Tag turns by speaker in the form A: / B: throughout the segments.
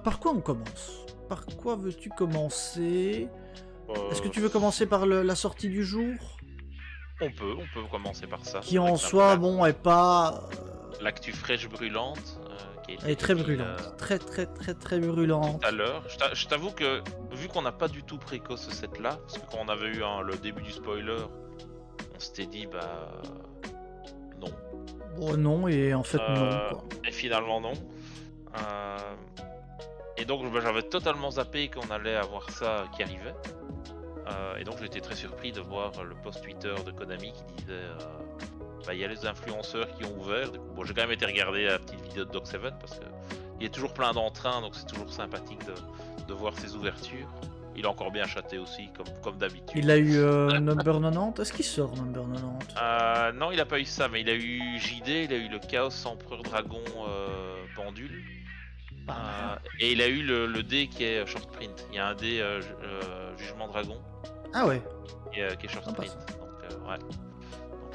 A: Par quoi on commence? Par quoi veux-tu commencer? Est-ce que
B: Euh,
A: tu veux commencer par la sortie du jour?
B: on peut commencer par ça,
A: Qui en
B: avec un peu
A: soi, bon, est pas...
B: l'actu fraîche brûlante qui a
A: elle est
B: été
A: très
B: reveal
A: brûlante. Très très très très
B: tout à
A: brûlante.
B: l'heure. Je t'avoue que, vu qu'on n'a pas du tout préco ce set là, parce que quand on avait eu le début du spoiler, on s'était dit bah non.
A: Bon, non, et en fait, non,
B: Euh,
A: quoi.
B: et finalement non. Euh, et donc bah, j'avais totalement zappé qu'on allait avoir ça qui arrivait. Et donc j'étais très surpris de voir le post Twitter de Konami qui disait bah, il y a les influenceurs qui ont ouvert. Du coup, bon, j'ai quand même été regarder la petite vidéo de Doc7 parce que il y a toujours plein d'entrains, donc c'est toujours sympathique de voir ses ouvertures. Il a encore bien chaté aussi, comme d'habitude.
A: Il a eu Number 90. Est-ce qu'il sort Number 90?
B: Non, il a pas eu ça, mais il a eu JD, il a eu le Chaos Empereur Dragon Pendule.
A: Pas mal.
B: Et il a eu le dé qui est short print. Il y a un dé Jugement Dragon
A: Ah ouais,
B: qui est short
A: sympa
B: print.
A: ça.
B: Donc, ouais.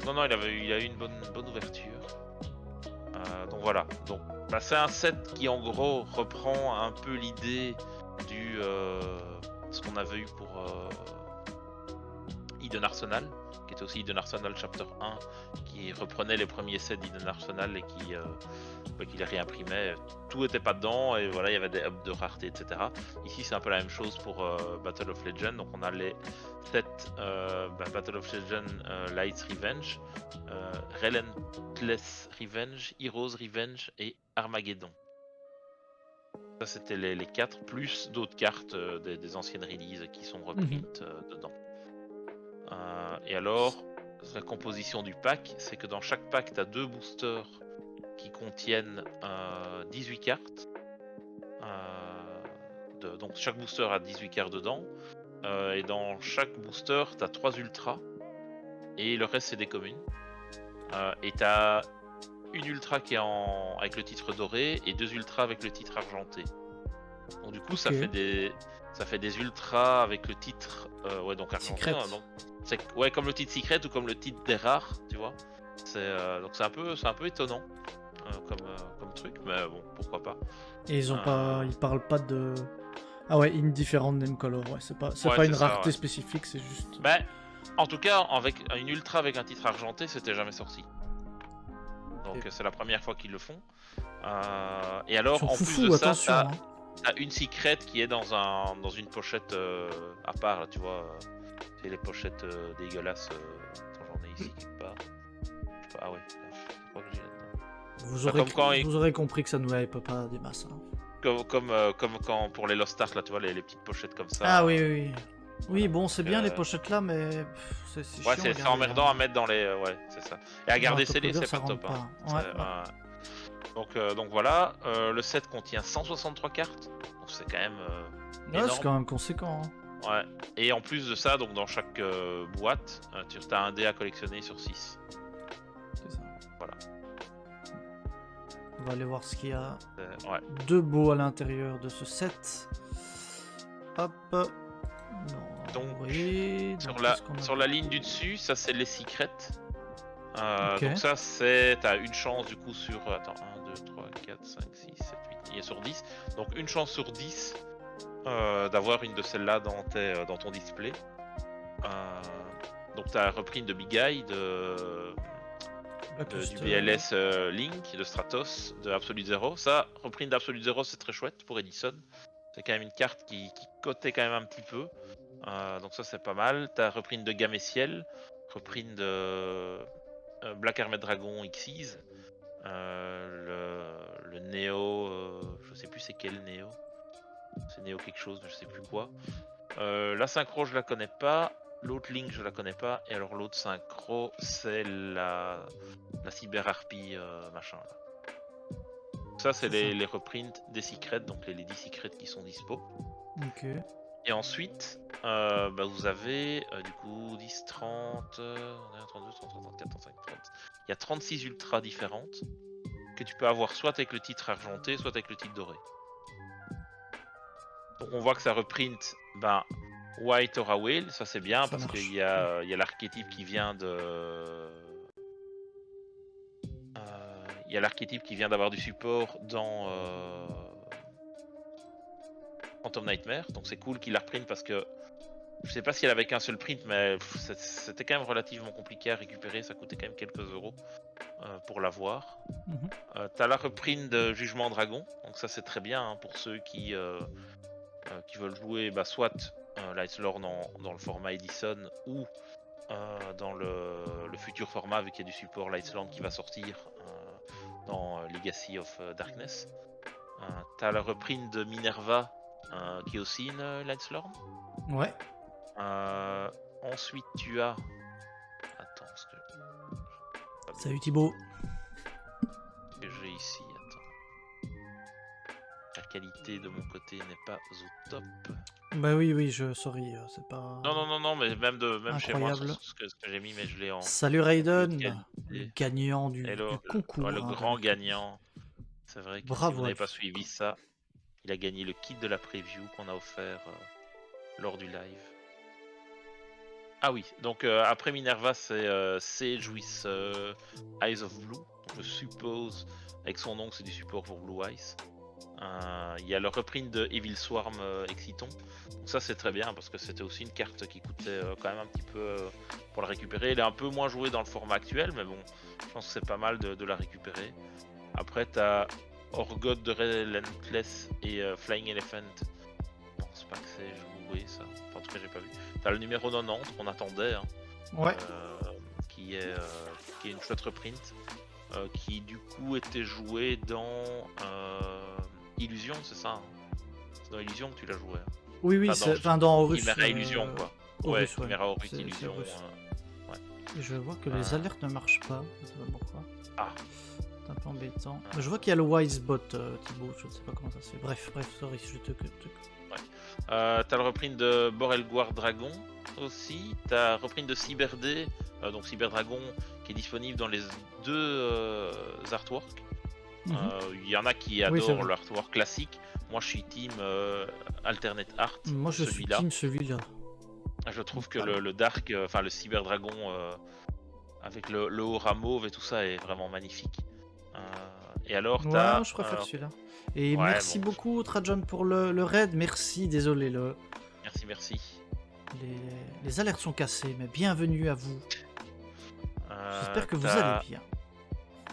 B: Donc, non, il a eu une bonne ouverture. Donc voilà. Donc bah, c'est un set qui en gros reprend un peu l'idée du ce qu'on avait eu pour Eden Arsenal, qui était aussi Eden Arsenal Chapter 1, qui reprenait les premiers sets d'Eden Arsenal et qui les réimprimait. Tout était pas dedans et voilà, il y avait des ups de rareté, etc. Ici, c'est un peu la même chose pour Battle of Legend. Donc, on a les sets Battle of Legend Light's Revenge, Relentless Revenge, Heroes Revenge et Armageddon. Ça, c'était les 4, plus d'autres cartes des anciennes releases qui sont reprint dedans. Et alors, la composition du pack, c'est que dans chaque pack, tu as 2 boosters qui contiennent 18 cartes. Donc chaque booster a 18 cartes dedans. Et dans chaque booster, tu as 3 ultras. Et le reste, c'est des communes. Et tu as une ultra qui est avec le titre doré et 2 ultras avec le titre argenté. Donc du coup, ça fait des ultras avec le titre donc argenté.
A: Secret.
B: Donc, c'est comme le titre secret ou comme le titre des rares, tu vois. Donc c'est un peu étonnant comme truc, mais bon, pourquoi pas.
A: Et ils parlent pas de... Ah ouais, Indifferent Name Color, ouais, c'est
B: Ouais,
A: pas
B: c'est
A: une
B: ça.
A: rareté
B: Ouais.
A: spécifique, c'est juste...
B: Bah, en tout cas, avec une ultra avec un titre argenté, c'était jamais sorti. Donc c'est la première fois qu'ils le font. Et
A: Ils sont
B: alors, en plus de
A: foufous,
B: ça,
A: attention,
B: t'as
A: hein.
B: une secret qui est dans une pochette à part, là, tu vois. C'est les pochettes dégueulasses. Attends, j'en ai ici quelque part. Ah ouais, je crois que j'ai là-dedans.
A: Vous aurez compris que ça nous hype pas des masses, hein.
B: Comme quand pour les Lost Ark, là, tu vois, les petites pochettes comme
A: Ah
B: ça.
A: oui, oui, oui. Oui,
B: Voilà.
A: bon, c'est
B: Donc,
A: bien les pochettes là, mais c'est
B: ouais,
A: chiant à
B: c'est
A: garder,
B: emmerdant à
A: hein.
B: mettre dans les. Ouais, c'est ça. Et à
A: Dans la
B: garder
A: top
B: scellé,
A: loader,
B: c'est
A: ça
B: pas
A: rentre
B: top. Hein.
A: pas. Ouais, ouais.
B: Donc voilà, le set contient 163 cartes. Donc c'est quand même
A: Ouais, c'est
B: énorme.
A: quand même conséquent, hein.
B: Ouais. Et en plus de ça, donc dans chaque boîte, tu as un dé à collectionner sur 6.
A: C'est ça.
B: Voilà.
A: On va aller voir ce qu'il y a
B: Ouais.
A: de beau à l'intérieur de ce set. Hop. Non,
B: Donc,
A: oui.
B: sur la ligne du dessus, ça c'est les secrets.
A: Ok.
B: Donc ça t'as une chance du coup sur... Attends, 1, 2, 3, 4, 5, 6, 7, 8, il est sur 10. Donc une chance sur 10 d'avoir une de celles-là dans ton display. Donc t'as repris une de Big Eye, du BLS Link, de Stratos, de Absolute Zero. Ça, repris d'Absolute Zero, c'est très chouette pour Edison. C'est quand même une carte qui cotait quand même un petit peu. Donc ça c'est pas mal. T'as repris de Gamme et Ciel, repris de Black Armed Dragon Xyz, le Neo, je sais plus c'est quel Neo. C'est Neo quelque chose, mais je sais plus quoi. La synchro je la connais pas. L'autre Link je la connais pas. Et alors l'autre synchro c'est la Cyber Harpie machin là. Ça c'est les reprints des secrets, donc les 10 secrets qui sont dispo.
A: Ok.
B: Et ensuite, vous avez du coup 10, 30, 32, 33, 34, 35, 30. Il y a 36 ultras différentes que tu peux avoir soit avec le titre argenté, soit avec le titre doré. Donc on voit que ça reprint White Aura Whale, ça c'est bien
A: Ça
B: parce
A: marche.
B: qu'il y a l'archétype qui vient il y a l'archétype qui vient d'avoir du support dans Phantom Nightmare. Donc c'est cool qu'il la reprenne parce que je sais pas si elle avait qu'un seul print, mais c'était quand même relativement compliqué à récupérer. Ça coûtait quand même quelques euros pour l'avoir.
A: Mhm.
B: T'as la reprint de Jugement Dragon. Donc ça c'est très bien hein, pour ceux qui veulent jouer soit Lightslore dans le format Edison ou dans le futur format, vu qu'il y a du support Lightsland qui va sortir dans Legacy of Darkness. T'as la reprint de Minerva qui est aussi une Lightslord.
A: Ouais.
B: Ensuite tu as... Attends, parce que...
A: Salut Thibaut.
B: que j'ai ici, attends. La qualité de mon côté n'est pas au top.
A: Bah oui, sorry, c'est pas...
B: Non, mais même chez moi,
A: Incroyable.
B: ce que j'ai mis, mais je l'ai en
A: Salut
B: haute
A: Raiden, le
B: qualité.
A: gagnant du
B: Hello,
A: concours.
B: le
A: hein,
B: grand
A: de mercredi.
B: gagnant. C'est vrai que si
A: Bravo
B: vous
A: à
B: n'avez pas
A: lui.
B: suivi ça, il a gagné le kit de la preview qu'on a offert lors du live. Ah oui, donc après Minerva, c'est Sage with Eyes of Blue. Donc, je suppose, avec son nom, c'est du support pour Blue Eyes. Il y a le reprint de Evil Swarm Exciton. Donc ça c'est très bien parce que c'était aussi une carte qui coûtait quand même un petit peu pour la récupérer. Elle est un peu moins jouée dans le format actuel, mais bon, je pense que c'est pas mal de la récupérer. Après t'as Orgot de Relentless et Flying Elephant. Je pense pas que c'est joué ça. Enfin, en tout cas j'ai pas vu. T'as le numéro 90 qu'on attendait, hein,
A: Ouais.
B: qui est une chouette reprint. Qui du coup était joué dans Illusion, c'est ça hein. C'est dans Illusion que tu l'as joué.
A: Oui, dans Horus.
B: Chimera Illusion quoi.
A: Horus,
B: Ouais, Chimera Horus
A: c'est
B: Illusion.
A: Horus.
B: Ouais.
A: Je vois que les alertes ne marchent pas. Je sais pas pourquoi.
B: Ah.
A: C'est un peu embêtant. Je vois qu'il y a le Wisebot, Thibaut. Je ne sais pas comment ça se fait. Bref, sorry, je te...
B: Ouais. T'as le reprint de Borelguard Dragon aussi. T'as le reprint de Cyberd, donc Cyberdragon qui est disponible dans les deux artworks. Il y en a qui adorent l'artwork classique. Moi je suis team Alternate Art.
A: Moi je suis team celui-là.
B: Je trouve que le Dark, enfin le Cyberdragon avec le haut rat mauve et tout ça est vraiment magnifique. Et alors t'as...
A: Ouais, je préfère celui-là. Et ouais, merci beaucoup Trajan pour le raid. Merci, désolé le...
B: Merci.
A: Les alertes sont cassées, mais bienvenue à vous. J'espère que vous allez bien.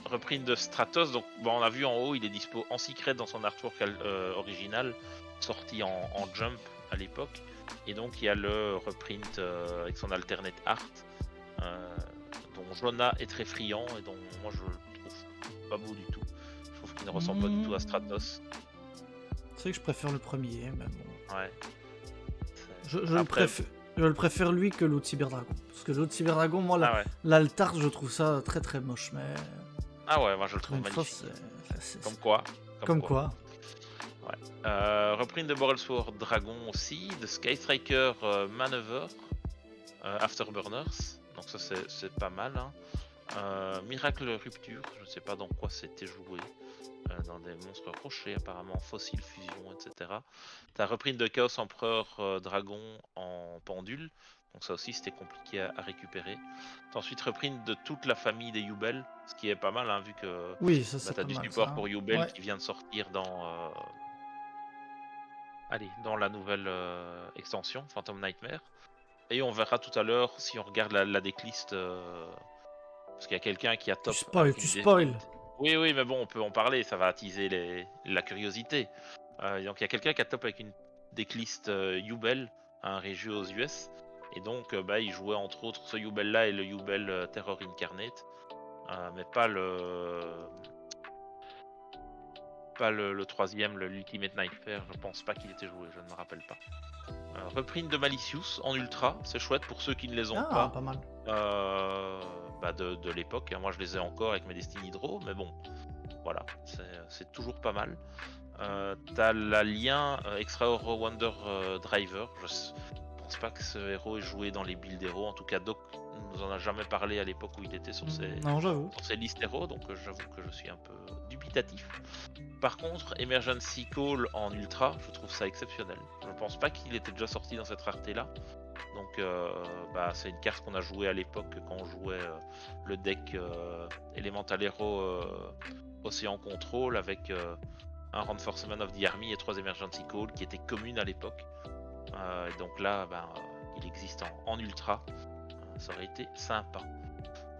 B: Reprint de Stratos, donc bon, on a vu en haut, il est dispo en secret dans son artwork original, sorti en Jump à l'époque. Et donc il y a le reprint avec son alternate art, dont Jonah est très friand et dont moi je le trouve pas beau du tout. Je trouve qu'il ne ressemble pas du tout à Stratos.
A: C'est vrai que je préfère le premier, mais bon.
B: Ouais.
A: Je le préfère lui que l'autre Cyberdragon. Parce que l'autre Cyberdragon, moi, l'altar, je trouve ça très très moche, mais...
B: Ah ouais, moi je le trouve magnifique. Comme quoi. Ouais. Reprint de Borelsword Dragon aussi, de Sky Striker Maneuver, Afterburners, donc ça c'est pas mal. Hein. Miracle Rupture, je sais pas dans quoi c'était joué, dans des monstres rochers apparemment, Fossile Fusion, etc. T'as reprint de Chaos Empereur Dragon en pendule. Donc ça aussi c'était compliqué à récupérer. T'as ensuite reprint de toute la famille des Yubel, ce qui est pas mal hein, vu que t'as du support pour Yubel qui vient de sortir dans dans la nouvelle extension Phantom Nightmare. Et on verra tout à l'heure si on regarde la decklist parce qu'il y a quelqu'un qui a top.
A: Tu spoil.
B: Oui, mais bon, on peut en parler, ça va attiser la curiosité. Donc il y a quelqu'un qui a top avec une decklist Yubel, un région aux US. Et donc il jouait entre autres ce Yubel là et le Yubel Terror Incarnate. Mais pas le troisième, l'Ultimate Nightmare, je pense pas qu'il était joué, je ne me rappelle pas. Reprint de Malicious en ultra, c'est chouette pour ceux qui ne les ont pas.
A: Pas mal.
B: De l'époque, moi je les ai encore avec mes Destiny Draw, mais bon, voilà, c'est toujours pas mal. T'as la lien Extra Hero Wonder Driver, je pense pas que ce héros est joué dans les builds héros, en tout cas Doc nous en a jamais parlé à l'époque où il était sur ses listes héros, donc j'avoue que je suis un peu dubitatif. Par contre, Emergency Call en ultra, je trouve ça exceptionnel. Je pense pas qu'il était déjà sorti dans cette rareté là. Donc c'est une carte qu'on a jouée à l'époque quand on jouait le deck Elemental Hero Océan Control avec un Reinforcement of the Army et 3 Emergency Call qui étaient communes à l'époque. Donc là, il existe en ultra. Ça aurait été sympa.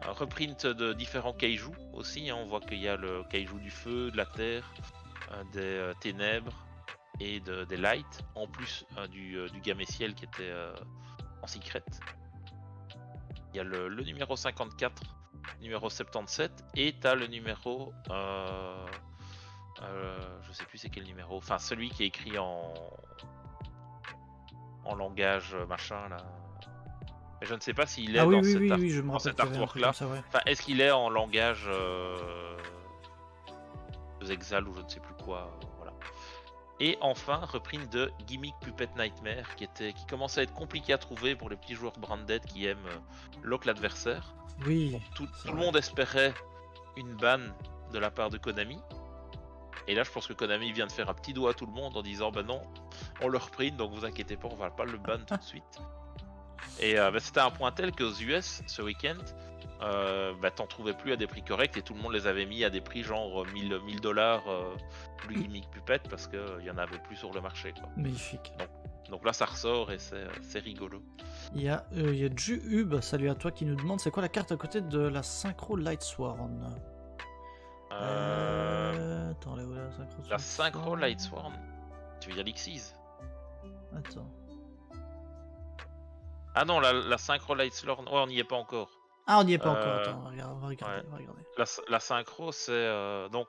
B: Reprint de différents kaiju aussi. On voit qu'il y a le kaiju du feu, de la terre, des ténèbres et des lights, en plus du Gameciel qui était en secret. Il y a le numéro 54, numéro 77, et t'as le numéro je sais plus c'est quel numéro, enfin celui qui est écrit en langage machin là. Mais je ne sais pas s'il est dans cet artwork là.
A: Ouais.
B: Enfin, est-ce qu'il est en langage Exal ou je ne sais plus quoi, voilà. Et enfin, reprint de Gimmick Puppet Nightmare qui commençait à être compliqué à trouver pour les petits joueurs branded qui aiment lock l'adversaire.
A: Oui.
B: Tout le monde espérait une ban de la part de Konami. Et là, je pense que Konami vient de faire un petit doigt à tout le monde en disant bah non, on le reprint, donc vous inquiétez pas, on va pas le ban tout de suite. Et c'était un point tel qu'aux US ce week-end, t'en trouvais plus à des prix corrects et tout le monde les avait mis à des prix genre $1000 le Gimmick Puppet parce qu'il y en avait plus sur le marché, quoi.
A: Magnifique.
B: Donc là ça ressort et c'est rigolo.
A: Il y a Juhub, salut à toi, qui nous demande c'est quoi la carte à côté de la Synchro Lightsworn. Attends, là où
B: la Synchro Lightsworn. Tu veux dire l'Xyz?
A: Attends.
B: Ah non, la Synchro Lightsworn, ouais, on n'y est pas encore.
A: Ah, on n'y est pas encore, attends, on va regarder.
B: La Synchro, c'est donc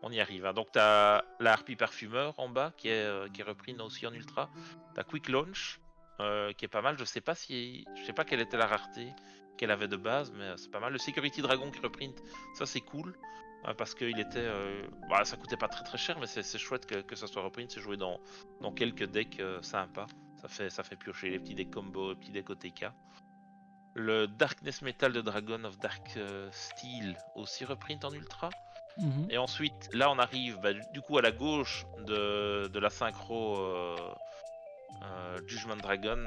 B: on y arrive. Hein. Donc t'as la Harpie Parfumeur en bas qui est repris aussi en ultra. T'as Quick Launch qui est pas mal. Je sais pas quelle était la rareté qu'elle avait de base, mais c'est pas mal. Le Security Dragon qui reprint, ça c'est cool parce qu'il était, ça coûtait pas très cher, mais c'est chouette que ça soit reprint. C'est joué dans quelques decks sympas. Ça fait piocher les petits decks combo, les petits decks OTK. Le Darkness Metal de Dragon of Dark Steel aussi reprint en ultra. Et ensuite, là on arrive du coup à la gauche de la synchro Judgment Dragon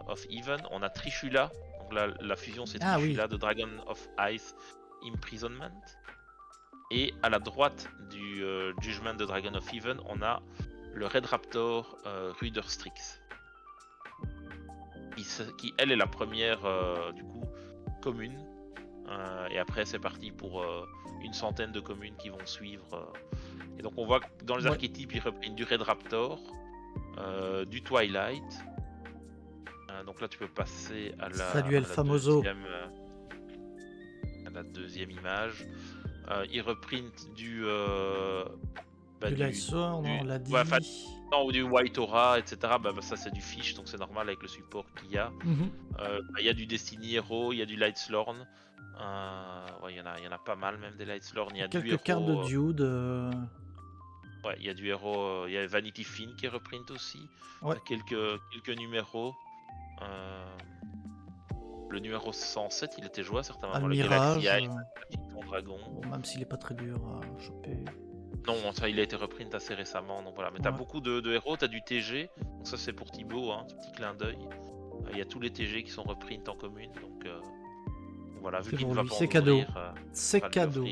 B: of Even. On a Trishula, donc là la fusion c'est Trishula de Dragon of Ice Imprisonment. Et à la droite du Judgment de Dragon of Even, on a le Red Raptor Ruder Strix. Qui elle est la première du coup commune. Et après c'est parti pour une centaine de communes qui vont suivre. Et donc on voit que dans les archétypes ils reprennent du Red Raptor, du Twilight. Donc là tu peux passer à la deuxième image. Ils reprennent du
A: Lightsworn, on l'a dit.
B: Ou du White Aura, etc. Ça c'est du fish, donc c'est normal avec le support qu'il y a. Il y a du Destiny Hero, il y a du Lightslorn. Il y en a pas mal même des Lightslorn. Il y a
A: quelques cartes de Dude.
B: Ouais, il y a du héros, il y a Vanity Finn qui est reprint aussi.
A: Ouais.
B: Quelques numéros. Le numéro 107, il était joué à certains moments. Le Galaxy Eye, le Dragon.
A: Bon, même s'il est pas très dur à choper.
B: Non, il a été reprint assez récemment, donc voilà. Mais t'as beaucoup de héros, t'as du TG, donc ça c'est pour Thibaut, hein, petit clin d'œil. Il y a tous les TG qui sont reprint en commune, donc voilà, vu qu'il ne va pas en
A: ouvrir,
B: c'est cadeau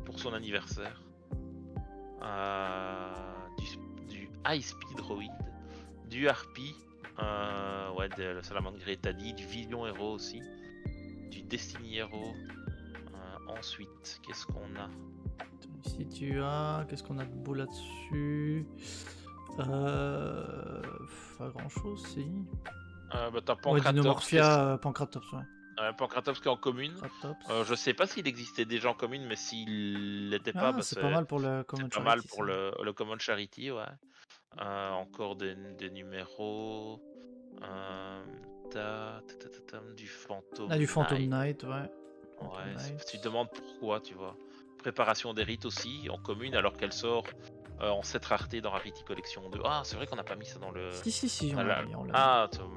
B: pour son anniversaire. Du High Speed Droid, du Harpie, de la Salamandre Gretadi, du Vision Hero aussi, du Destiny Hero. Ensuite, qu'est-ce qu'on a?
A: Ici qu'est-ce qu'on a de beau là-dessus? Pas grand-chose, si.
B: T'as Pancratops.
A: Pancratops, ouais.
B: Pancratops qui est en commune. Je sais pas s'il existait déjà en commune, mais s'il l'était pas,
A: c'est pas mal pour le Common Charity.
B: Pas mal pour le Common Charity, ouais. Encore des numéros. Du Phantom.
A: Du Phantom Knight, ouais.
B: Tu te demandes pourquoi, tu vois. Préparation des rites aussi en commune, alors qu'elle sort en 7 raretés dans Rarity Collection 2. Ah, c'est vrai qu'on n'a pas mis ça dans le.
A: Si, on l'a mis.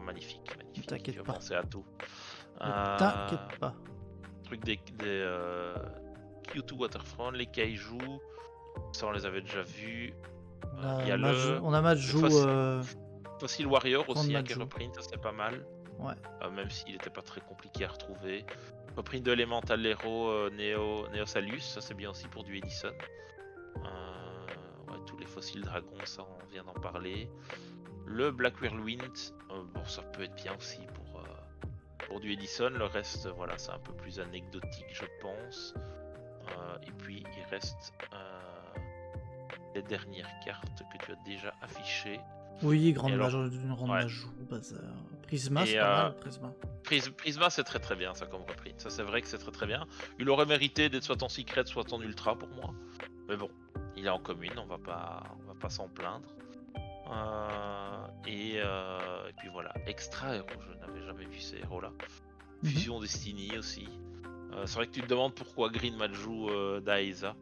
B: Magnifique.
A: T'inquiète pas.
B: Penser à tout.
A: T'inquiète pas.
B: Truc des Q2 Waterfront, les Kaiju. Ça, on les avait déjà vus.
A: On a Majou.
B: Fossil Warrior aussi, qui est reprint, ça c'est pas mal.
A: Ouais.
B: Même s'il n'était pas très compliqué à retrouver. Reprint de Elemental Hero Neosalus, ça c'est bien aussi pour du Edison. tous les fossiles dragons, ça on vient d'en parler. Le Black Whirlwind, bon ça peut être bien aussi pour du Edison. Le reste, voilà, c'est un peu plus anecdotique, je pense. Et puis il reste les dernières cartes que tu as déjà affichées.
A: Oui, grande majoue, bazar. Prisma, c'est pas mal, Prisma.
B: Prisma, c'est très très bien ça comme reprint. Ça, c'est vrai que c'est très très bien. Il aurait mérité d'être soit en secret, soit en ultra pour moi. Mais bon, il est en commune, on va pas s'en plaindre. Et puis voilà, Extra héros, je n'avais jamais vu ces héros là. Fusion Destiny aussi. C'est vrai que tu te demandes pourquoi Green Majou d'Aesa.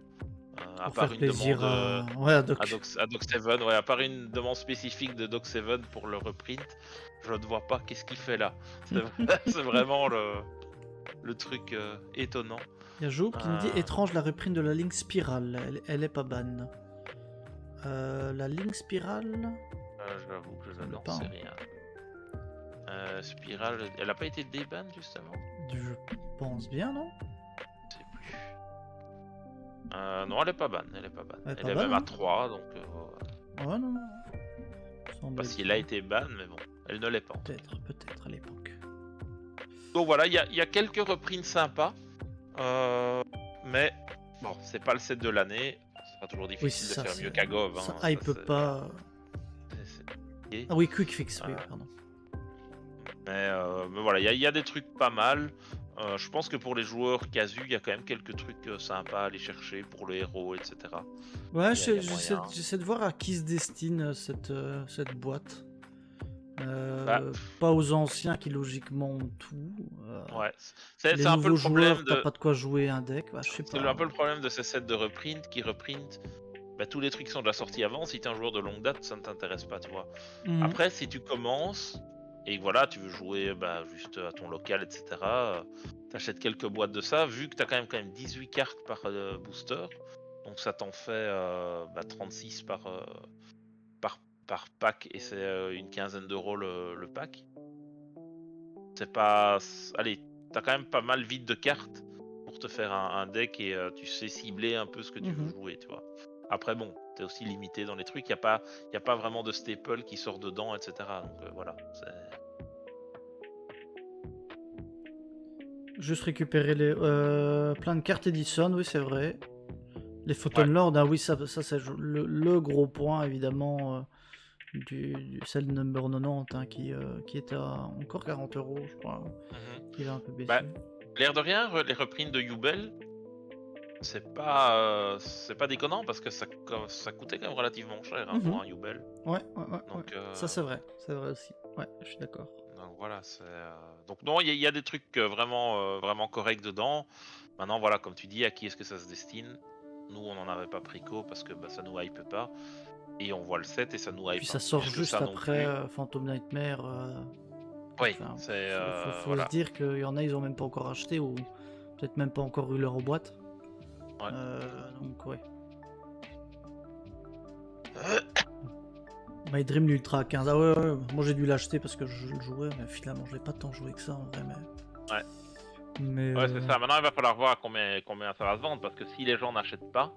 B: À part une demande
A: à
B: Doc7, ouais, à part une demande spécifique de Doc7 pour le reprint, je ne vois pas qu'est-ce qu'il fait là. C'est vraiment le truc étonnant.
A: Il y a Joub qui me dit étrange la reprint de la Link Spiral, elle est pas ban. La Link Spiral.
B: J'avoue que je n'en sais rien. Spiral, elle a pas été déban justement?
A: Je pense bien, non?
B: Je sais plus. Non, elle est pas ban, elle est pas ban. Elle est
A: ban,
B: même à 3, donc.
A: Ouais, non.
B: Pas s'il a été ban, mais bon, elle ne l'est pas.
A: Peut-être à l'époque.
B: Donc voilà, il y a quelques reprints sympas. Mais bon, c'est pas le set de l'année. Ce sera toujours difficile de faire mieux qu'Agov.
A: Ça hype pas. Ah oui, Quick Fix, oui, pardon.
B: Mais voilà, il y a des trucs pas mal. Je pense que pour les joueurs casu, il y a quand même quelques trucs sympas à aller chercher pour le héros, etc.
A: Ouais, j'essaie de voir à qui se destine cette boîte. Pas aux anciens qui logiquement ont tout.
B: Ouais, c'est un peu le problème
A: t'as pas de quoi jouer un deck. Je sais pas.
B: C'est un peu le problème de ces sets de reprint qui reprint. Tous les trucs qui sont déjà sortis avant. Si t'es un joueur de longue date, ça ne t'intéresse pas, tu vois. Après, si tu commences et que voilà, tu veux jouer juste à ton local, etc. T'achètes quelques boîtes de ça. Vu que t'as quand même 18 cartes par booster, donc ça t'en fait 36 par pack et c'est une quinzaine d'euros le pack. C'est pas... Allez, t'as quand même pas mal vite de cartes pour te faire un deck et tu sais cibler un peu ce que tu veux jouer, tu vois. Après bon, t'es aussi limité dans les trucs, y a pas vraiment de staple qui sort dedans, etc. Donc voilà.
A: Juste récupérer plein de cartes Edison, oui c'est vrai. Les Photon Lord, oui ça c'est le gros point évidemment du Cell Number 90 qui était à encore 40 €, je crois. Il a un peu baissé.
B: L'air de rien, les reprints de Yubel, c'est pas déconnant parce que ça coûtait quand même relativement cher pour un Yubel.
A: Ouais. Donc, ça c'est vrai aussi. Ouais, je suis d'accord.
B: Donc voilà, donc non, il y a des trucs vraiment corrects dedans. Maintenant voilà, comme tu dis, à qui est-ce que ça se destine? Nous on n'en avait pas préco parce que ça nous hype pas. Et on voit le set et ça nous hype.
A: Puis ça sort juste après Phantom Nightmare.
B: Oui,
A: faut
B: voilà.
A: se dire qu'il y en a, ils ont même pas encore acheté ou peut-être même pas encore eu leur boîte.
B: Ouais.
A: Donc ouais. My Dream l'Ultra 15. Ah ouais, moi j'ai dû l'acheter parce que je le jouais, mais finalement je l'ai pas tant joué que ça en vrai. Mais...
B: Ouais, c'est ça. Maintenant il va falloir voir à combien ça va se vendre parce que si les gens n'achètent pas,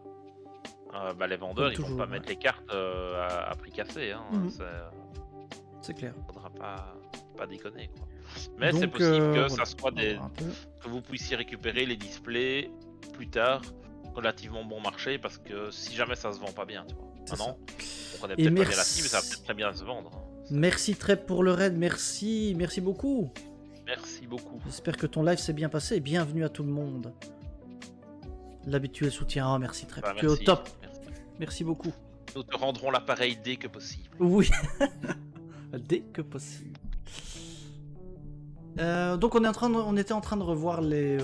B: les vendeurs ils vont pas mettre les cartes à prix cassé.
A: C'est clair.
B: Faudra pas déconner quoi. Mais c'est possible que ça soit que vous puissiez récupérer les displays plus tard relativement bon marché parce que si jamais ça se vend pas bien, tu vois. Maintenant, on connaît peut-être pas bien la cible, mais ça va peut-être très bien se vendre.
A: Merci Trep pour le raid, merci beaucoup.
B: Merci beaucoup.
A: J'espère que ton live s'est bien passé et bienvenue à tout le monde. L'habituel soutien, merci Trep. Tu es au top. Merci beaucoup.
B: Nous te rendrons l'appareil dès que possible.
A: Oui, dès que possible. Donc on était en train de revoir les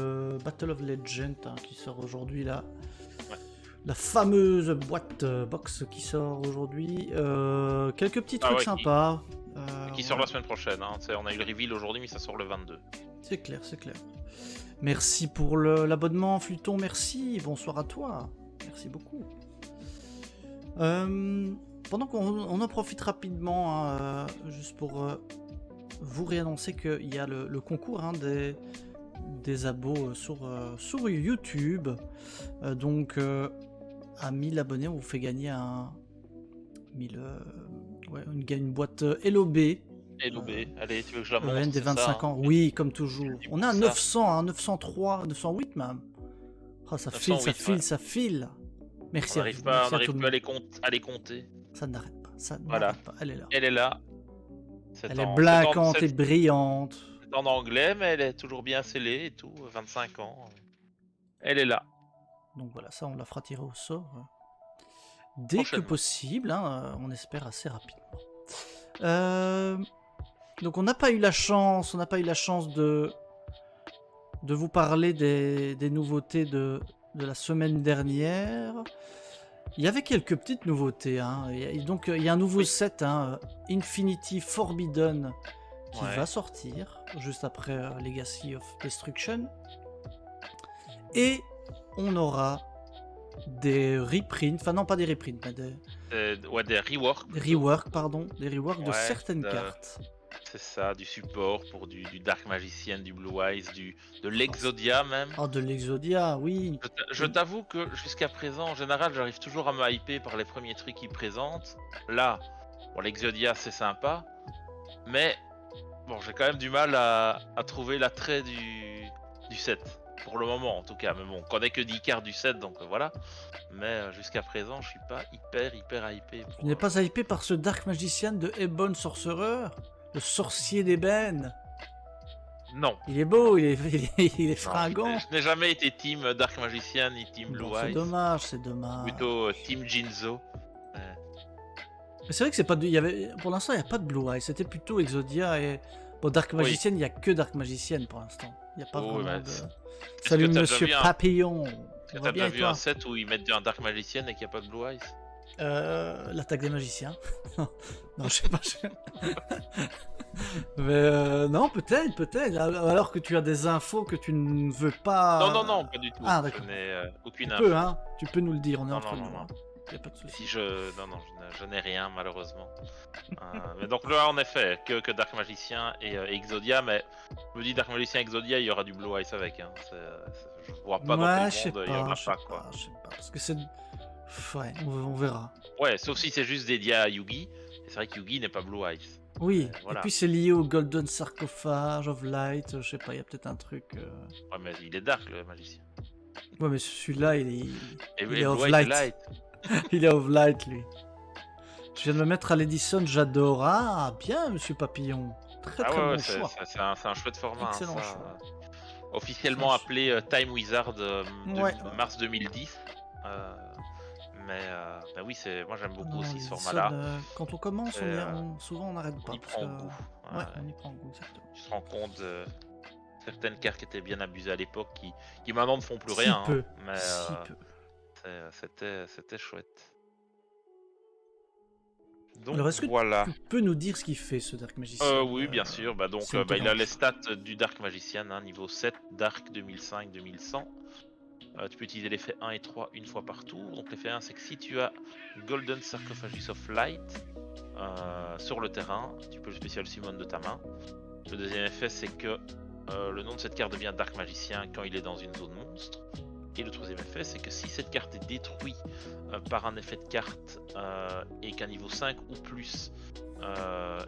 A: Battle of Legends qui sort aujourd'hui là. La fameuse boîte box qui sort aujourd'hui. Quelques petits trucs sympas.
B: Qui sort la semaine prochaine. On a eu le reveal aujourd'hui, mais ça sort le 22.
A: C'est clair. Merci pour l'abonnement, Fluton. Merci. Bonsoir à toi. Merci beaucoup. Pendant qu'on en profite rapidement, juste pour vous réannoncer qu'il y a le concours des abos sur YouTube. Donc à 1000 abonnés, on vous fait gagner Ouais, une boîte LOB.
B: LOB, allez, tu veux que je la montre?
A: EN des
B: c'est ça,
A: 25
B: hein.
A: ans. Oui, comme toujours.
B: dis
A: On a un
B: ça.
A: 900, un 903, 908 même. Oh, ça file, ça
B: 908,
A: file,
B: ouais.
A: ça file. Merci
B: On
A: à
B: n'arrive
A: vous.
B: pas,
A: Merci
B: on
A: à tout
B: n'arrive
A: le
B: plus à
A: monde.
B: les compter.
A: Ça n'arrête pas. Ça
B: Voilà.
A: n'arrête pas. Elle est là.
B: Elle est là.
A: Elle est blinquante et
B: c'est
A: brillante.
B: en anglais, mais elle est toujours bien scellée et tout. 25 ans. Elle est là.
A: Donc voilà, ça on la fera tirer au sort dès que
B: Prochainement.
A: possible, hein, on espère assez rapidement. Donc on n'a pas eu la chance, de vous parler des nouveautés de la semaine dernière. Il y avait quelques petites nouveautés, hein. Donc il y a un nouveau
B: Oui.
A: set, hein, Infinity Forbidden, qui
B: Ouais.
A: va sortir juste après Legacy of Destruction. Et on aura des reprints, enfin non pas des reprints, mais des
B: Ouais, des reworks.
A: reworks, pardon, des reworks de
B: Ouais,
A: certaines cartes.
B: C'est ça, du support pour du Dark Magician, du Blue Eyes, de l'Exodia même.
A: Oh, de l'Exodia, oui.
B: Je t'avoue que jusqu'à présent, en général, j'arrive toujours à me hyper par les premiers trucs qu'ils présentent. Là, bon, l'Exodia c'est sympa, mais bon, j'ai quand même du mal à trouver l'attrait du set. Pour le moment en tout cas, mais bon, on connaît que 10 cartes du set, donc voilà. Mais jusqu'à présent, je suis pas hyper hypé.
A: Tu n'es pas hypé par ce Dark Magician de Ebon Sorcerer, le sorcier d'ébène.
B: Non.
A: Il est beau, il est fringant.
B: Je n'ai jamais été team Dark Magician ni team Blue
A: Bon,
B: Eyes.
A: c'est dommage.
B: Plutôt team Jinzo.
A: Mais c'est vrai que c'est pas pour l'instant il n'y a pas de Blue Eye, c'était plutôt Exodia et bon, Dark Magician, il n'y a que Dark Magician pour l'instant. Il n'y a pas vraiment de... Salut
B: que t'as
A: Monsieur
B: déjà vu
A: Papillon.
B: T'as déjà vu un set où ils mettent un Dark Magician et qu'il n'y a pas de Blue Eyes?
A: L'attaque des magiciens. Non, je sais pas. Mais non, peut-être. Alors que tu as des infos que tu ne veux pas.
B: Non, pas du tout.
A: Ah, d'accord.
B: Je n'ai aucune
A: Tu
B: info.
A: peux, hein. Tu peux nous le dire. On est
B: Non,
A: entre
B: non,
A: nous.
B: non.
A: Y a pas de souci.
B: Si je n'ai rien malheureusement. Mais donc là, en effet, que Dark Magicien et Exodia, mais je me dis Dark Magicien Exodia, il y aura du Blue Eyes avec. Hein. Je vois pas dans quel monde il y aura pas quoi.
A: Je sais pas, parce que c'est. Ouais, on verra.
B: Ouais, sauf si c'est juste dédié à Yugi. Et c'est vrai que Yugi n'est pas Blue Eyes.
A: Oui,
B: voilà.
A: Et puis c'est lié au Golden Sarcophage of Light, je sais pas, il y a peut-être un truc.
B: Ouais, mais il est dark le magicien.
A: Ouais, mais celui-là, il est of
B: Blue Eyes
A: light.
B: est light.
A: Il est of light, lui. Je viens de me mettre à l'Edison, j'adore. Ah, bien, Monsieur Papillon. Très bon choix.
B: C'est un chouette format.
A: Excellent
B: hein,
A: choix.
B: Officiellement appelé Time Wizard de mars 2010. Mais oui, moi j'aime beaucoup aussi ce format-là.
A: Quand on commence, souvent on n'arrête pas.
B: On y prend goût.
A: Ouais, on y prend goût, exactement.
B: Tu te rends compte de certaines cartes qui étaient bien abusées à l'époque, qui maintenant ne font plus
A: Si
B: rien.
A: peu.
B: Hein, mais
A: Si peu.
B: c'était chouette. Donc
A: Alors, est-ce que
B: voilà.
A: tu peux nous dire ce qu'il fait ce Dark Magician?
B: Oui, bien sûr. Donc, il a les stats du Dark Magician, hein, niveau 7, Dark 2005-2100. Tu peux utiliser l'effet 1 et 3 une fois par tour. Donc l'effet 1, c'est que si tu as Golden Sarcophagus of Light sur le terrain, tu peux le spécial summon de ta main. Le deuxième effet, c'est que le nom de cette carte devient Dark Magicien quand il est dans une zone monstre. Et le troisième effet, c'est que si cette carte est détruite par un effet de carte et qu'un niveau 5 ou plus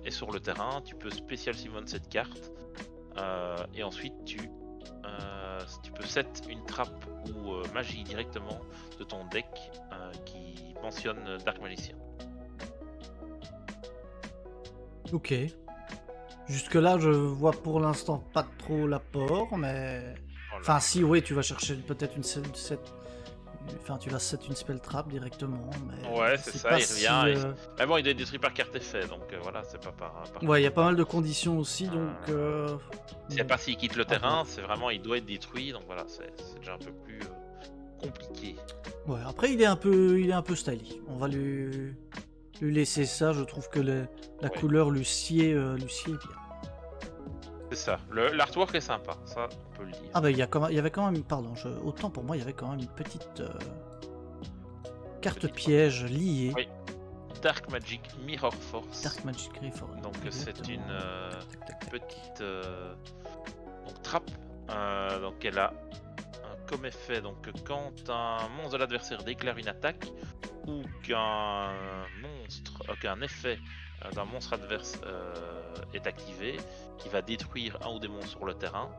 B: est sur le terrain, tu peux spécial summon cette carte et ensuite tu peux set une trappe ou magie directement de ton deck qui mentionne Dark Magicien.
A: Ok. Jusque là, je vois pour l'instant pas trop l'apport, mais... Enfin, si, oui, tu vas chercher peut-être Enfin, tu vas set une spell trap directement, mais...
B: Ouais, c'est ça, il revient. Mais bon, il est détruit par carte effet, donc voilà, c'est pas par...
A: Ouais, il y a pas mal de conditions aussi, donc...
B: C'est pas s'il quitte le terrain, c'est vraiment, il doit être détruit, donc voilà, c'est déjà un peu plus compliqué.
A: Ouais, après, il est un peu stylish. On va lui laisser ça, je trouve que la couleur lui sied bien. C'est
B: ça, l'artwork est sympa, ça on peut le dire.
A: Ah bah il y avait quand même, pardon, autant pour moi il y avait quand même une petite carte piège liée.
B: Oui. Dark Magic Mirror Force.
A: Dark Magic Mirror Force.
B: Donc c'est une petite trappe. Donc elle a un comme effet donc quand un monstre de l'adversaire déclare une attaque ou qu'un effet d'un monstre adverse est activé, qui va détruire un ou des monstres sur le terrain,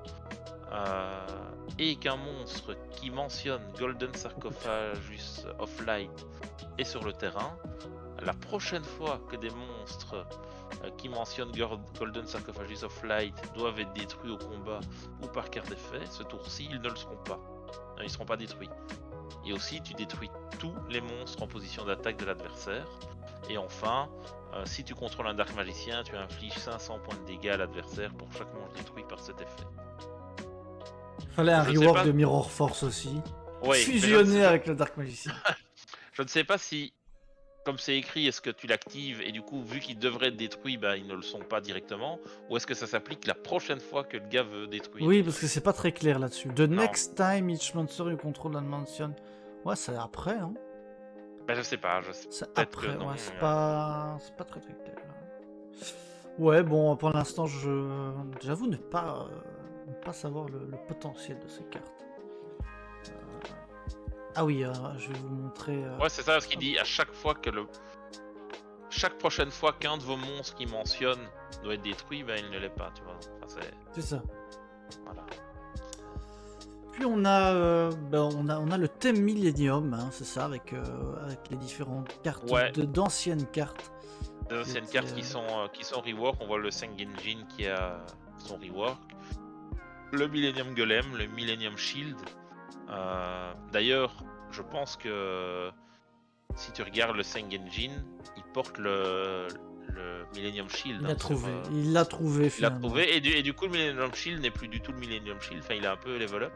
B: et qu'un monstre qui mentionne Golden Sarcophagus of Light est sur le terrain, la prochaine fois que des monstres qui mentionnent Golden Sarcophagus of Light doivent être détruits au combat ou par carte d'effet, ce tour-ci ils ne le seront pas. Ils ne seront pas détruits. Et aussi tu détruis tous les monstres en position d'attaque de l'adversaire. Et enfin, si tu contrôles un Dark Magicien, tu infliges 500 points de dégâts à l'adversaire pour chaque monstre détruit par cet effet.
A: Fallait un
B: Je sais
A: rework
B: pas.
A: de Mirror Force aussi.
B: Ouais,
A: Fusionné avec le Dark Magicien.
B: Je ne sais pas si, comme c'est écrit, est-ce que tu l'actives et du coup, vu qu'ils devraient être détruits, bah, ils ne le sont pas directement, ou est-ce que ça s'applique la prochaine fois que le gars veut détruire?
A: Oui, parce que c'est pas très clair là-dessus. The
B: Non.
A: next time each monster you control and mention. Ouais, c'est après, hein.
B: Bah, je sais pas,
A: C'est
B: peut-être que
A: après,
B: non.
A: ouais, c'est pas très très clair. Ouais, bon, pour l'instant, j'avoue ne pas savoir le potentiel de ces cartes. Ah oui, je vais vous montrer.
B: Ouais, c'est ça, parce qu'il dit à chaque fois que chaque prochaine fois qu'un de vos monstres qui mentionne doit être détruit, bah, il ne l'est pas, tu vois. Enfin,
A: C'est ça.
B: Voilà.
A: Puis on a le thème Millennium, hein, c'est ça, avec les différentes cartes
B: Ouais.
A: d'anciennes cartes.
B: Des anciennes cartes qui sont rework, on voit le Sengenjin qui a son rework, le Millennium Golem, le Millennium Shield. D'ailleurs, je pense que si tu regardes le Sengenjin, il porte le Millennium Shield.
A: Il l'a trouvé
B: Il l'a
A: finalement.
B: trouvé, et du coup le Millennium Shield n'est plus du tout le Millennium Shield, enfin il a un peu level up.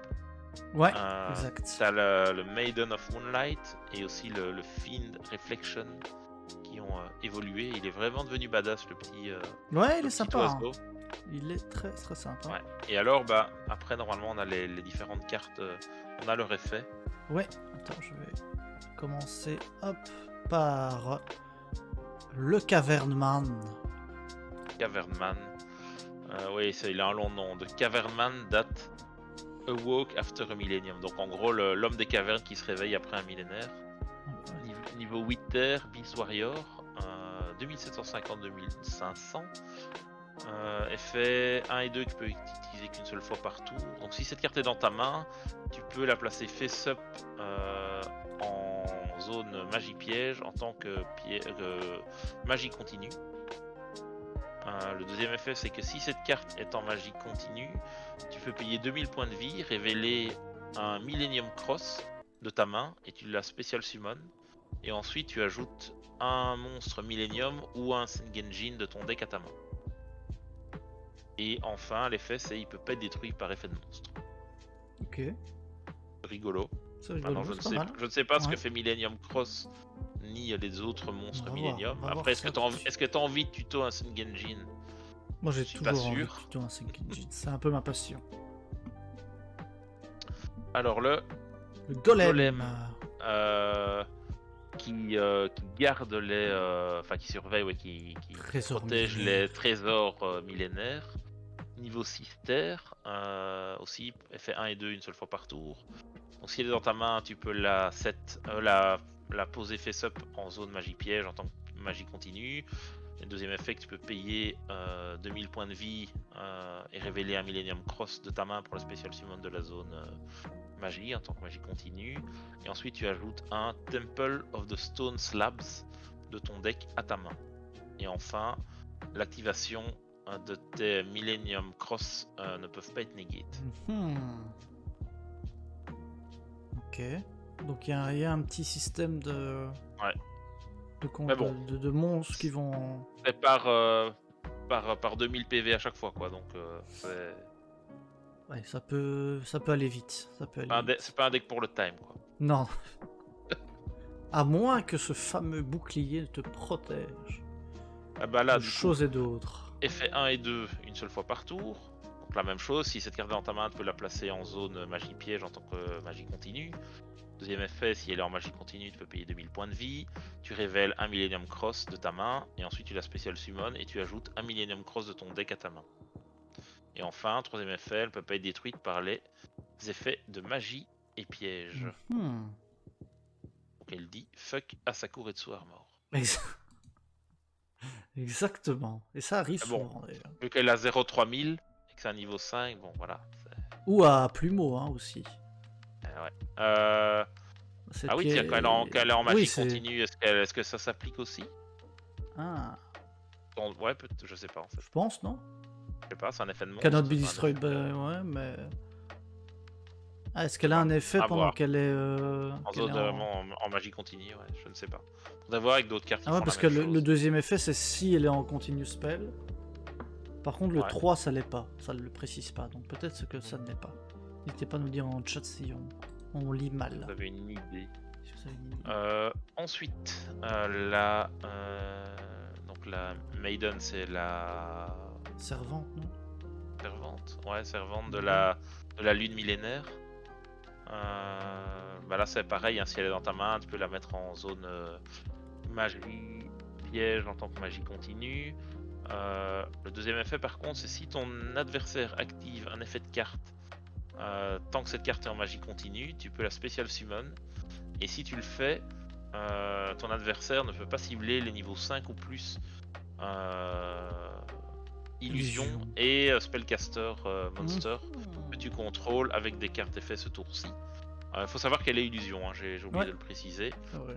A: Ouais, exact.
B: T'as le Maiden of Moonlight et aussi le Fiend Reflection qui ont évolué. Il est vraiment devenu badass, le petit.
A: Ouais, il
B: le
A: est
B: petit
A: sympa.
B: oiseau.
A: Il est très très sympa.
B: Ouais. Et alors, bah, après, normalement, on a les différentes cartes, on a leur effet.
A: Ouais, attends, je vais commencer par le Cavernman.
B: Cavernman. Oui, il a un long nom. De Cavernman date Awoke After a Millennium. Donc, en gros, l'homme des cavernes qui se réveille après un millénaire. Niveau 8 terre, Beast Warrior. 2750-2500. Effet 1 et 2 que tu peux utiliser qu'une seule fois par tour. Donc si cette carte est dans ta main, tu peux la placer face up en zone magie piège en tant que magie continue. Le deuxième effet, c'est que si cette carte est en magie continue, tu peux payer 2000 points de vie, révéler un Millennium Cross de ta main et tu la spécial summon. Et ensuite tu ajoutes un monstre Millennium ou un Sengenjin de ton deck à ta main. Et enfin, l'effet, c'est il peut pas être détruit par effet de monstre.
A: Ok.
B: Rigolo.
A: C'est rigolo.
B: Maintenant, je ne sais pas ce que fait Millennium Cross ni les autres monstres Millennium. Après, est-ce que tu as envie de tuto un Sengenjin?
A: Moi, j'ai
B: toujours
A: envie de tuto un Sengenjin. C'est un peu ma passion.
B: Alors, le
A: Golem.
B: Qui garde les. Enfin, qui surveille, qui protège les trésors millénaires. Niveau 6 terre, aussi effet 1 et 2 une seule fois par tour. Donc si elle est dans ta main, tu peux la poser face up en zone magie piège en tant que magie continue. Le deuxième effet que tu peux payer 2000 points de vie et révéler un Millennium Cross de ta main pour le spécial summon de la zone magie en tant que magie continue. Et ensuite tu ajoutes un Temple of the Stone Slabs de ton deck à ta main. Et enfin, l'activation de tes Millennium Cross ne peuvent pas être négées.
A: Ok. Donc il y a un petit système de.
B: Ouais.
A: De monstres qui vont.
B: C'est par 2000 PV à chaque fois, quoi. Donc c'est.
A: Ouais, ça peut aller vite.
B: C'est pas un deck pour le time, quoi.
A: Non. À moins que ce fameux bouclier te protège.
B: Ah bah là,
A: de choses et d'autres.
B: Effet 1 et 2 une seule fois par tour. Donc la même chose, si cette carte est dans ta main, tu peux la placer en zone magie piège en tant que magie continue. Deuxième effet, si elle est en magie continue, tu peux payer 2000 points de vie. Tu révèles un Millennium Cross de ta main et ensuite tu la spécial summon et tu ajoutes un Millennium Cross de ton deck à ta main. Et enfin, troisième effet, elle peut pas être détruite par les effets de magie et piège.
A: Hmm.
B: Donc elle dit fuck Asako Retsu Armor.
A: Ex- Exactement. Et ça arrive
B: Ah bon.
A: souvent d'ailleurs.
B: Vu qu'elle a 0,3000 et que c'est un niveau 5, bon voilà.
A: Ou à Plumeau hein, aussi.
B: Ouais.
A: Cette
B: Ah oui,
A: qui
B: tiens,
A: est-
B: quand elle est en magie
A: Oui, c'est...
B: continue, est-ce que ça s'applique aussi?
A: Ah,
B: Ouais, je sais pas en fait.
A: je pense, non?
B: Je sais pas, c'est un effet de monstre.
A: Cannot be
B: c'est un
A: destroyed,
B: effet de-
A: ouais, mais... Ah, est-ce qu'elle a un effet
B: à
A: pendant
B: voir.
A: qu'elle est...
B: En
A: qu'elle est
B: zone en magie continue, ouais, je ne sais pas. Faudrait voir avec d'autres cartes qui
A: Ah ouais,
B: font
A: parce
B: la
A: que
B: même
A: le
B: chose.
A: deuxième effet, c'est si elle est en continue spell. Par contre, le
B: Ouais.
A: 3, ça l'est pas. Ça ne le précise pas. Donc peut-être que ça ne l'est pas. N'hésitez pas à nous dire en chat si on lit mal.
B: Vous avez une idée.
A: Si vous avez une idée.
B: Ensuite, donc la Maiden, c'est la
A: Servante, non?
B: servante. Ouais, servante de la lune millénaire. Bah là, c'est pareil, hein, si elle est dans ta main, tu peux la mettre en zone magie piège en tant que magie continue. Le deuxième effet, par contre, c'est si ton adversaire active un effet de carte, tant que cette carte est en magie continue, tu peux la spécial summon. Et si tu le fais, ton adversaire ne peut pas cibler les niveaux 5 ou plus illusion et spellcaster monster que tu contrôles avec des cartes effets ce tour-ci. Il faut savoir qu'elle est illusion, hein, j'ai oublié de le préciser.
A: Ouais.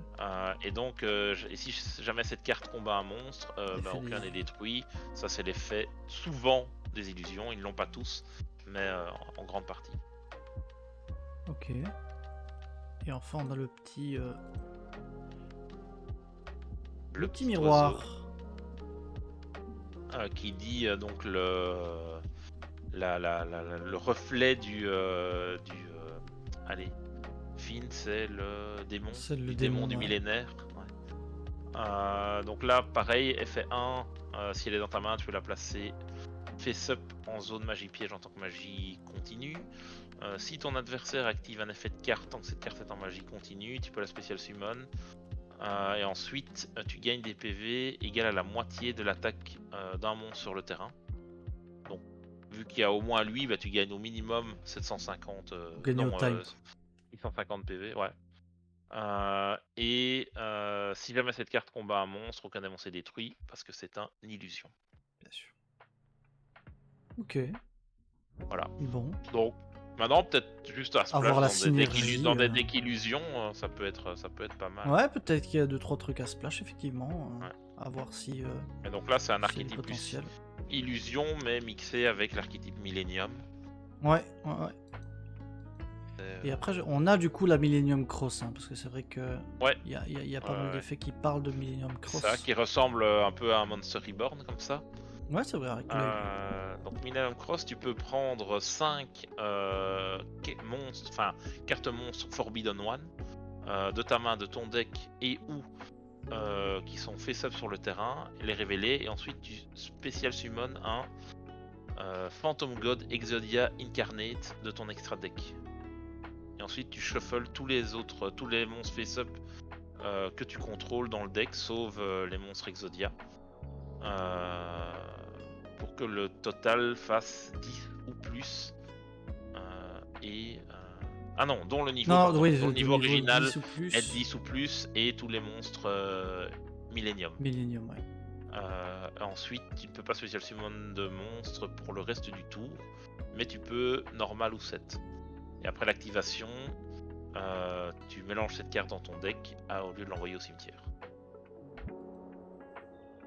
B: Et donc, et si jamais cette carte combat un monstre, aucun n'est détruit. Ça, c'est l'effet souvent des illusions. Ils l'ont pas tous, mais en grande partie.
A: Ok. Et enfin, on a le petit... le petit miroir.
B: Qui dit donc le reflet du allez, Finn, c'est le démon.
A: C'est le
B: démon du
A: ouais.
B: millénaire. Ouais. Donc là, pareil, effet 1, si elle est dans ta main, tu peux la placer face up en zone magie piège en tant que magie continue. Si ton adversaire active un effet de carte, tant que cette carte est en magie continue, tu peux la spécial summon. Et ensuite, tu gagnes des PV égal à la moitié de l'attaque d'un monstre sur le terrain. Donc, vu qu'il y a au moins lui, bah, tu gagnes au minimum 750. Non, 650 PV, ouais. Et si jamais cette carte combat un monstre, aucun des monstres est détruit parce que c'est une illusion.
A: Bien sûr. Ok.
B: Voilà.
A: Bon.
B: Donc, maintenant, peut-être juste à
A: avoir la
B: splash
A: synergie,
B: dans des decks illusions, ça peut être pas mal.
A: Ouais, peut-être qu'il y a 2-3 trucs à splash, effectivement.
B: Ouais.
A: À voir si.
B: Et donc là, c'est un
A: s'il y a du
B: archétype plus
A: potentiel.
B: illusion, mais mixé avec l'archétype Millennium.
A: Ouais. Et après, on a du coup la Millennium Cross, hein, parce que c'est vrai que.
B: Ouais.
A: Il y a pas mal d'effets qui parlent de Millennium Cross.
B: Ça, qui ressemble un peu à un Monster Reborn, comme ça.
A: Ouais, c'est vrai, avec
B: donc Millennium Cross, tu peux prendre 5 monstres, enfin cartes monstres Forbidden One de ta main, de ton deck et ou qui sont face-up sur le terrain, les révéler et ensuite tu spécial summon un Phantom God Exodia Incarnate de ton extra deck. Et ensuite tu shuffles tous les monstres face-up que tu contrôles dans le deck, sauf les monstres Exodia. Pour que le total fasse 10 ou plus. Ah non, dont le niveau,
A: non, oui,
B: dont le niveau original
A: 10 ou plus.
B: est 10 ou plus et tous les monstres Millennium.
A: Millennium, ouais.
B: Ensuite, tu ne peux pas spécial summon de monstres pour le reste du tour, mais tu peux normal ou 7. Et après l'activation, tu mélanges cette carte dans ton deck au lieu de l'envoyer au cimetière.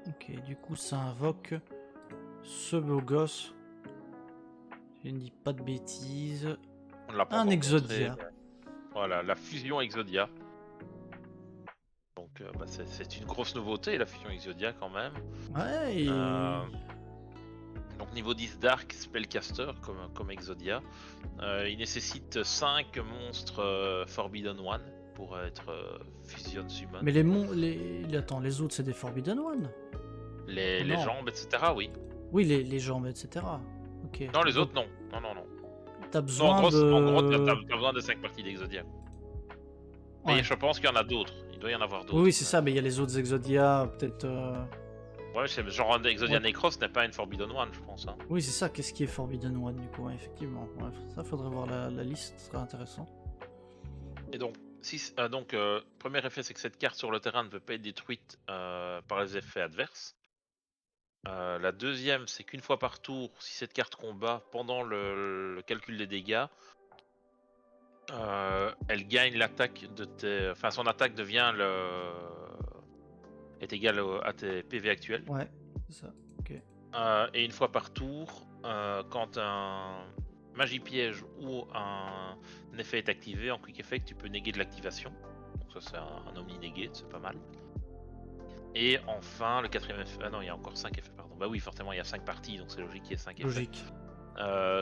A: Ok, du coup ça invoque ce beau gosse. Je ne dis pas de bêtises. Un Exodia.
B: Voilà, la fusion Exodia. Donc c'est une grosse nouveauté, la fusion Exodia quand même.
A: Ouais, et...
B: Donc niveau 10 Dark Spellcaster comme Exodia. Il nécessite 5 monstres Forbidden One pour être Fusion Summon.
A: Mais Attends, les autres c'est des Forbidden One.
B: Les jambes, etc. oui.
A: Oui, les jambes, etc. Ok.
B: Non, les autres non. Non.
A: T'as besoin
B: en gros, t'as besoin de 5 parties d'Exodia. Mais
A: Ouais.
B: je pense qu'il y en a d'autres. Il doit y en avoir d'autres.
A: Oui, c'est ça, mais il y a les autres Exodia, peut-être...
B: Ouais, c'est genre Exodia Necros n'est pas une Forbidden One, je pense. Hein.
A: Oui, c'est ça, qu'est-ce qui est Forbidden One, du coup, ouais, effectivement. Ouais, ça, faudrait voir la liste, ce serait intéressant.
B: Et donc, premier effet, c'est que cette carte sur le terrain ne peut pas être détruite par les effets adverses. La deuxième, c'est qu'une fois par tour, si cette carte combat pendant le calcul des dégâts, elle gagne l'attaque de tes. Enfin, son attaque est égale à tes PV actuels.
A: Ouais, c'est ça. Ok.
B: Et une fois par tour, quand un magie piège ou un effet est activé en quick effect, tu peux néguer de l'activation. Donc ça c'est un omni-négé, c'est pas mal. Et enfin, le quatrième effet... Ah non, il y a encore 5 effets, pardon. Bah oui, forcément, il y a 5 parties, donc c'est logique qu'il y ait 5 effets.
A: Logique.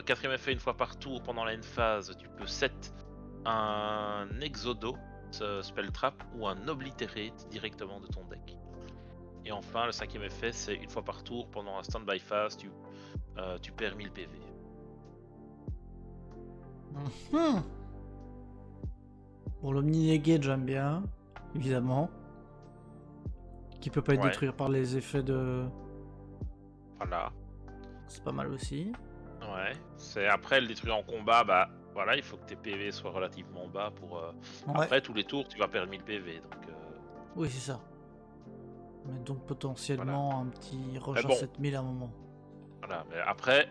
B: Quatrième effet, une fois par tour, pendant la end phase, tu peux set un Exodo, spell trap, ou un Obliterate directement de ton deck. Et enfin, le cinquième effet, c'est une fois par tour, pendant un standby phase, tu perds 1000 PV.
A: Bon, l'Omni-Negate, j'aime bien, évidemment. Qui peut pas être
B: Ouais.
A: détruit par les effets de.
B: Voilà.
A: C'est pas mal aussi.
B: Ouais. C'est après le détruire en combat, bah voilà, il faut que tes PV soient relativement bas pour.
A: Ouais.
B: Après tous les tours, tu vas perdre 1000 PV, donc.
A: Oui, c'est ça. Mais donc potentiellement un petit rush
B: Mais bon.
A: à 7000 à un moment.
B: Voilà. Mais après,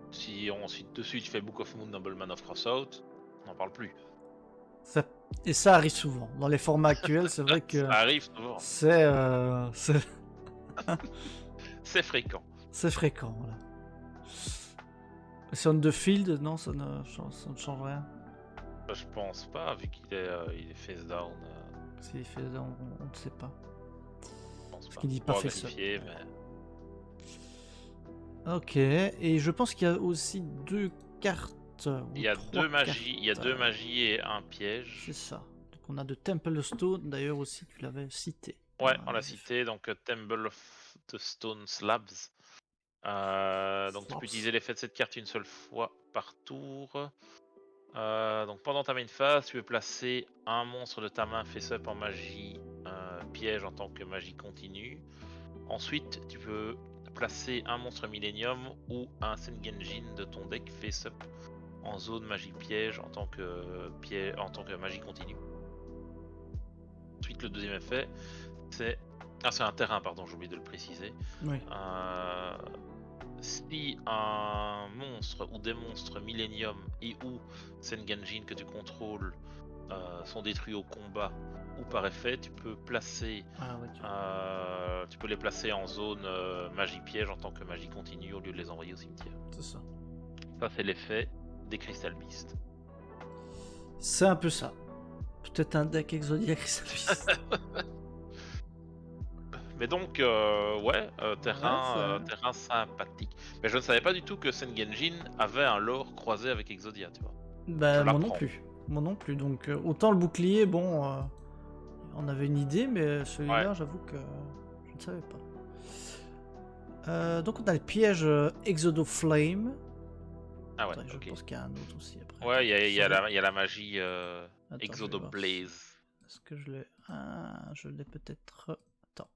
B: si ensuite dessus tu fais Book of Moon, Nobleman of Crossout, on n'en parle plus.
A: Et ça arrive souvent. Dans les formats actuels, c'est vrai que
B: Ça arrive souvent.
A: c'est
B: C'est fréquent.
A: c'est fréquent. Voilà. C'est on the field, non, ça ne change rien.
B: Je pense pas, vu qu'il est face down.
A: S'il fait ça, on ne sait pas.
B: Je pense
A: Parce
B: pas.
A: qu'il dit
B: On
A: pas
B: va
A: face up.
B: vérifier, mais.
A: Ok, et je pense qu'il y a aussi deux cartes.
B: Il y a deux magies et un piège.
A: C'est ça. Donc on a de Temple Stone, d'ailleurs aussi tu l'avais cité.
B: Ouais, on l'a cité, donc Temple of the Stone Slabs. Donc tu peux utiliser l'effet de cette carte une seule fois par tour. Donc pendant ta main phase, tu peux placer un monstre de ta main face up en magie piège en tant que magie continue. Ensuite, tu peux placer un monstre Millennium ou un Sengenjin de ton deck face up en zone magie piège en tant que magie continue. Ensuite, le deuxième effet, c'est un terrain, pardon, j'ai oublié de le préciser.
A: Oui.
B: Si un monstre ou des monstres Millennium et ou Sengenjin que tu contrôles sont détruits au combat ou par effet, tu peux placer, tu peux les placer en zone magie piège en tant que magie continue au lieu de les envoyer au cimetière.
A: C'est ça.
B: Ça c'est l'effet des Crystal Beast.
A: C'est un peu ça. Peut-être un deck Exodia Crystal Beast.
B: Mais donc, terrain sympathique. Mais je ne savais pas du tout que Sengenjin avait un lore croisé avec Exodia, tu vois.
A: Bah, moi non plus. Moi non plus. Donc, autant le bouclier, bon, on avait une idée, mais celui-là, j'avoue que je ne savais pas. Donc, on a le piège Exodo Flame.
B: Ah ouais,
A: je pense qu'il y a un autre aussi après.
B: Ouais, il y a la magie Exodo Blaze.
A: Est-ce que je l'ai je l'ai peut-être. Attends.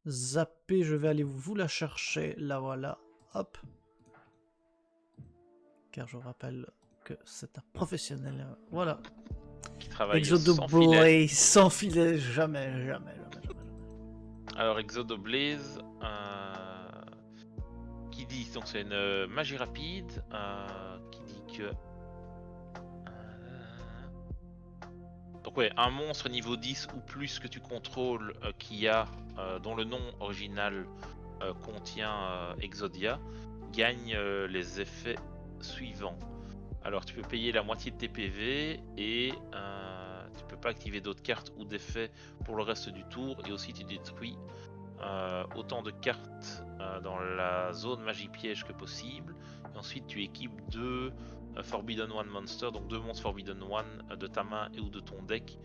A: Zappé, je vais aller vous la chercher. La voilà. Hop. Car je rappelle que c'est un professionnel. Voilà.
B: Qui travaille
A: Exodo
B: sans
A: Blaze,
B: filet.
A: sans filet, jamais.
B: Alors Exodo Blaze, qui dit, donc c'est une magie rapide, qui dit que... Donc ouais, un monstre niveau 10 ou plus que tu contrôles, dont le nom original contient Exodia, gagne les effets suivants. Alors tu peux payer la moitié de tes PV et tu peux pas activer d'autres cartes ou d'effets pour le reste du tour, et aussi tu détruis autant de cartes dans la zone magie piège que possible, et ensuite tu équipes deux Forbidden One Monster, donc deux monstres Forbidden One de ta main et ou de ton deck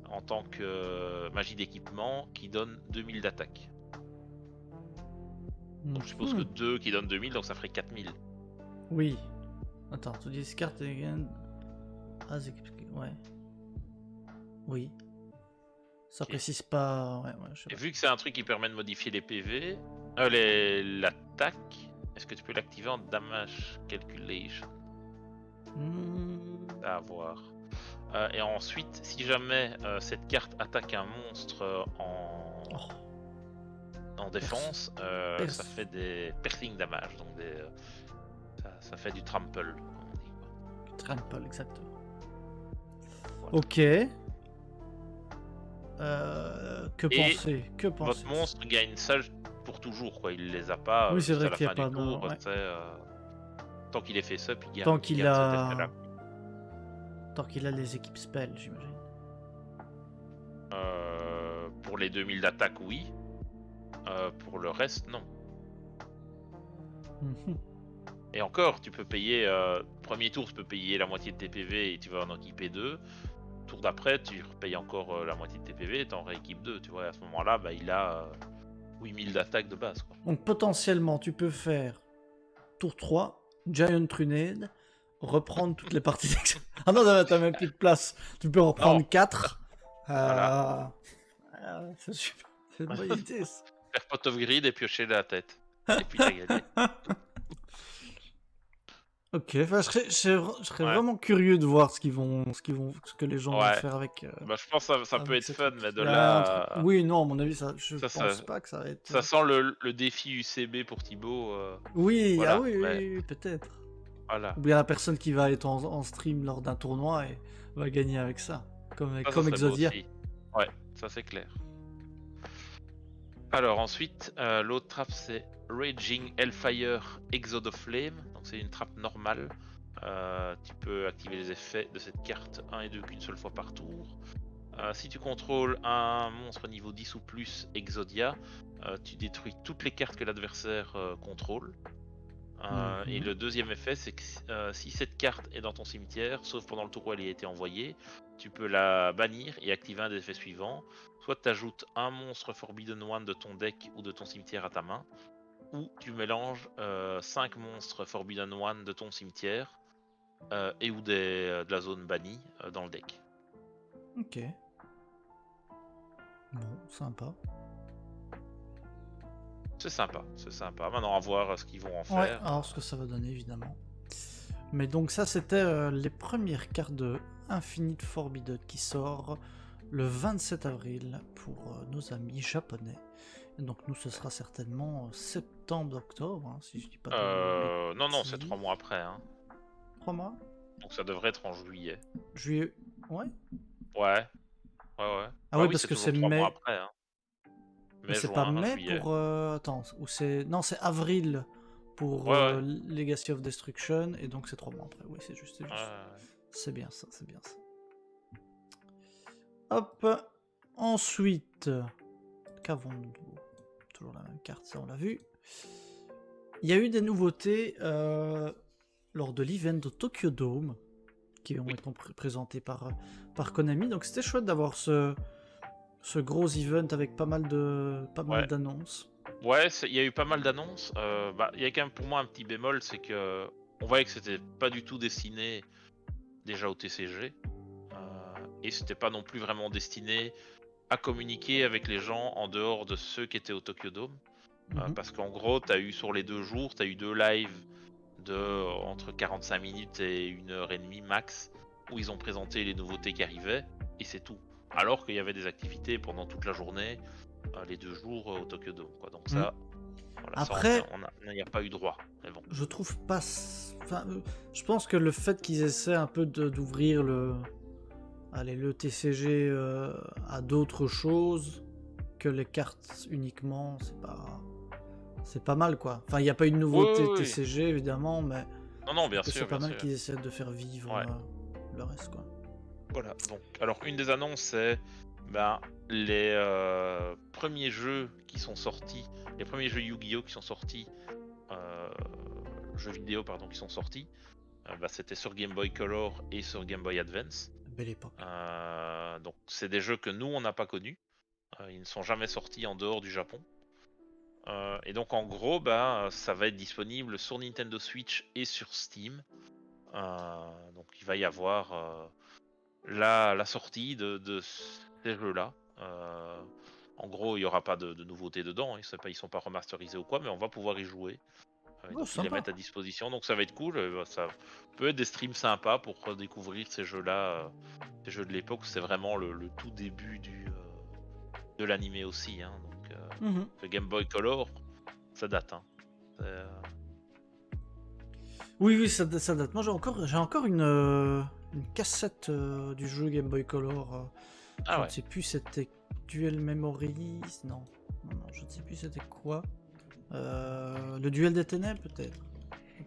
B: en tant que magie d'équipement qui donne 2000 d'attaque. Donc je suppose que 2 qui donne 2000, donc ça ferait 4000.
A: Oui. Attends, tu dis carte again. Ah, ouais. Oui. Ça précise pas. Ouais, je sais pas.
B: Et vu que c'est un truc qui permet de modifier les PV, l'attaque, est-ce que tu peux l'activer en damage calculation? À voir. Et ensuite, si jamais cette carte attaque un monstre
A: Oh,
B: en défense, ça
A: perce.
B: fait des piercing damage, donc ça fait du trample, comme on dit, quoi.
A: Trample, exactement.
B: Voilà.
A: Ok. Que
B: Et
A: penser? Que
B: votre
A: penser?
B: monstre gagne ça pour toujours, quoi. Il les a pas
A: Oui, c'est
B: jusqu'à
A: vrai
B: la
A: qu'il n'y a
B: fin du
A: pas de.
B: tour,
A: Ouais.
B: tu sais, tant qu'il est face up,
A: Tant
B: il
A: qu'il
B: garde cet effet-là.
A: a. Tant qu'il a les équipes spell, j'imagine.
B: Pour les 2000 d'attaque, oui. Pour le reste, non.
A: Mhm.
B: Et encore, tu peux payer. Premier tour, tu peux payer la moitié de tes PV et tu vas en équiper 2. Tour d'après, tu repayes encore la moitié de tes PV et tu en rééquipes 2. Tu vois, à ce moment-là, bah, il a 8000 d'attaque de base, quoi.
A: Donc potentiellement, tu peux faire tour 3, Giant Trunade, reprendre toutes les parties d'action. Ah non, t'as même plus de place. Tu peux
B: Non,
A: reprendre 4.
B: voilà.
A: C'est super. C'est une bonne idée, ça.
B: Faire pot of grid et piocher la tête. Et puis t'as gagné.
A: Ok, enfin, je serais
B: Ouais.
A: vraiment curieux de voir ce que les gens vont
B: Ouais.
A: faire avec,
B: Bah, je pense que ça peut
A: avec
B: être
A: ces
B: fun,
A: trucs.
B: mais de
A: Il y a un truc.
B: là.
A: Oui, non, à mon avis, ça, je
B: Ça, ça,
A: pense pas que ça va être.
B: ça sent le défi UCB pour Thibaut.
A: Oui, ah
B: Voilà.
A: oui,
B: Mais
A: oui, oui, peut-être.
B: voilà.
A: Ou bien la personne qui va être en stream lors d'un tournoi et va gagner avec ça.
B: Ça
A: Comme
B: serait beau
A: Exodia.
B: aussi. Ouais, ça c'est clair. Alors ensuite, l'autre trappe c'est Raging Hellfire Exode of Flame. Donc c'est une trappe normale. Tu peux activer les effets de cette carte 1 et 2 qu'une seule fois par tour. Si tu contrôles un monstre niveau 10 ou plus Exodia, tu détruis toutes les cartes que l'adversaire contrôle. Et
A: Mhm.
B: le deuxième effet, c'est que si cette carte est dans ton cimetière, sauf pendant le tour où elle y a été envoyée, tu peux la bannir et activer un des effets suivants. Soit tu ajoutes un monstre Forbidden One de ton deck ou de ton cimetière à ta main, ou tu mélanges 5 monstres Forbidden One de ton cimetière et ou de la zone bannie dans le deck.
A: Ok. Bon, sympa.
B: C'est sympa, c'est sympa. Maintenant, à voir ce qu'ils vont en
A: Ouais,
B: faire.
A: alors ce que ça va donner, évidemment. Mais donc ça, c'était les premières cartes de Infinite Forbidden qui sort le 27 avril pour nos amis japonais. Et donc nous, ce sera certainement septembre-octobre, hein, si je dis pas de
B: Non, c'est
A: bêtises.
B: 3 mois après. Hein.
A: 3 mois?
B: Donc ça devrait être en juillet.
A: Juillet? Ouais.
B: Ouais, ouais.
A: Ah
B: Bah
A: oui,
B: oui,
A: parce
B: c'est
A: que c'est
B: toujours 3 mois
A: mai.
B: après. Hein.
A: Mais
B: Mai,
A: c'est pas
B: juin,
A: mai
B: juillet.
A: pour... Attends, ou c'est... Non, c'est avril pour
B: Ouais.
A: Legacy of Destruction, et donc c'est 3 mois après. Oui, c'est juste, c'est juste.
B: Ouais.
A: C'est bien ça, c'est bien ça. Hop. Ensuite, qu'avons-nous? Toujours la même carte, ça on l'a vu. Il y a eu des nouveautés lors de l'event de Tokyo Dome qui ont été présentées par Konami. Donc c'était chouette d'avoir ce gros event avec pas mal
B: Ouais.
A: d'annonces.
B: Ouais, il y a eu pas mal d'annonces. Il y a quand même pour moi un petit bémol, c'est que on voyait que c'était pas du tout destiné déjà au TCG. Et c'était pas non plus vraiment destiné à communiquer avec les gens en dehors de ceux qui étaient au Tokyo Dome. Parce qu'en gros, t'as eu sur les 2 jours, t'as eu 2 lives de entre 45 minutes et 1h30 max, où ils ont présenté les nouveautés qui arrivaient, et c'est tout. Alors qu'il y avait des activités pendant toute la journée, les 2 jours au Tokyo Dome. Quoi. Donc ça, voilà,
A: Après,
B: ça on n'y a pas eu droit. Mais bon.
A: je trouve pas... Enfin, je pense que le fait qu'ils essaient un peu d'ouvrir le TCG à d'autres choses que les cartes uniquement, c'est pas mal quoi. Enfin, il n'y a pas eu de nouveauté
B: Oui.
A: TCG évidemment, mais
B: Non,
A: je trouve
B: bien
A: que c'est
B: sûr,
A: pas
B: bien
A: mal
B: sûr.
A: qu'ils essaient de faire vivre
B: Ouais.
A: le reste quoi.
B: Voilà. Donc, alors une des annonces, c'est les premiers jeux qui sont sortis, les premiers jeux Yu-Gi-Oh qui sont sortis, jeux vidéo pardon, qui sont sortis. C'était sur Game Boy Color et sur Game Boy Advance.
A: Belle époque.
B: Donc c'est des jeux que nous on n'a pas connus. Ils ne sont jamais sortis en dehors du Japon. Et donc en gros, ça va être disponible sur Nintendo Switch et sur Steam. Donc il va y avoir la sortie de ces jeux-là. En gros, il n'y aura pas de nouveautés dedans. Ils sont pas remasterisés ou quoi, mais on va pouvoir y jouer. Et
A: Oh,
B: donc ils les
A: sympa.
B: mettent à disposition, donc ça va être cool. Ça peut être des streams sympas pour redécouvrir ces jeux-là, ces jeux de l'époque. C'est vraiment le tout début de l'animé aussi. Hein, donc
A: Mhm.
B: le Game Boy Color, ça date. Hein.
A: Oui, oui, ça date. Moi, j'ai encore une cassette du jeu Game Boy Color. Je
B: Ah
A: ne
B: ouais.
A: sais plus, c'était Duel Memories. Non, non, non, je ne sais plus c'était quoi. Le Duel des Ténèbres, peut-être.